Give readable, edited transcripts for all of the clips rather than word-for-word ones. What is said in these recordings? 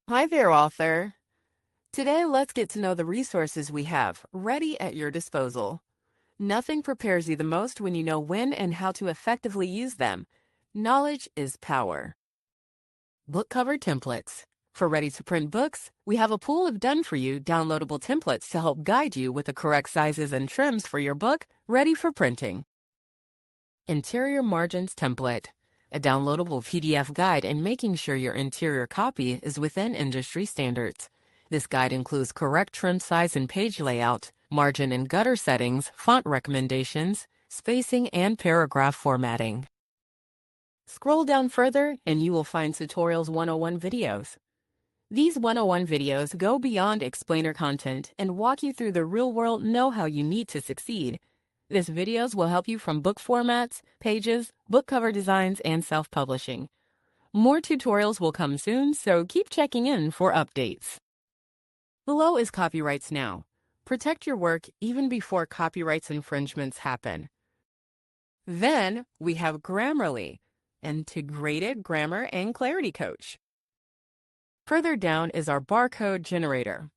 Hi there, author. Today, let's get to know the resources we have ready at your disposal. Nothing prepares you the most when you know when and how to effectively use them. Knowledge is power. Book cover templates. For ready-to-print books, we have a pool of done-for-you downloadable templates to help guide you with the correct sizes and trims for your book ready for printing. Interior Margins Template. A downloadable PDF guide in making sure your interior copy is within industry standards. This guide includes correct trim size and page layout, margin and gutter settings, font recommendations, spacing, and paragraph formatting. Scroll down further and you will find Tutorials 101 videos. These 101 videos go beyond explainer content and walk you through the real-world know-how you need to succeed. These videos will help you from book formats, pages, book cover designs, and self-publishing. More tutorials will come soon, so keep checking in for updates. Below is Copyrights Now. Protect your work even before copyrights infringements happen. Then we have Grammarly, Integrated Grammar and Clarity Coach. Further down is our barcode generator.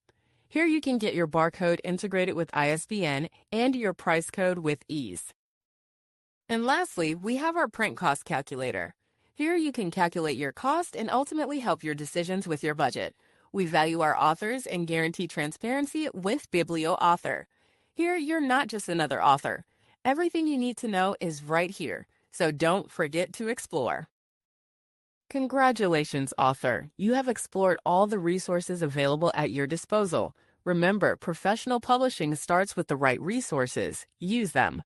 Here you can get your barcode integrated with ISBN and your price code with ease. And lastly, we have our print cost calculator. Here you can calculate your cost and ultimately help your decisions with your budget. We value our authors and guarantee transparency with BiblioAuthor. Here, you're not just another author. Everything you need to know is right here, so don't forget to explore. Congratulations, author! You have explored all the resources available at your disposal. Remember, professional publishing starts with the right resources. Use them.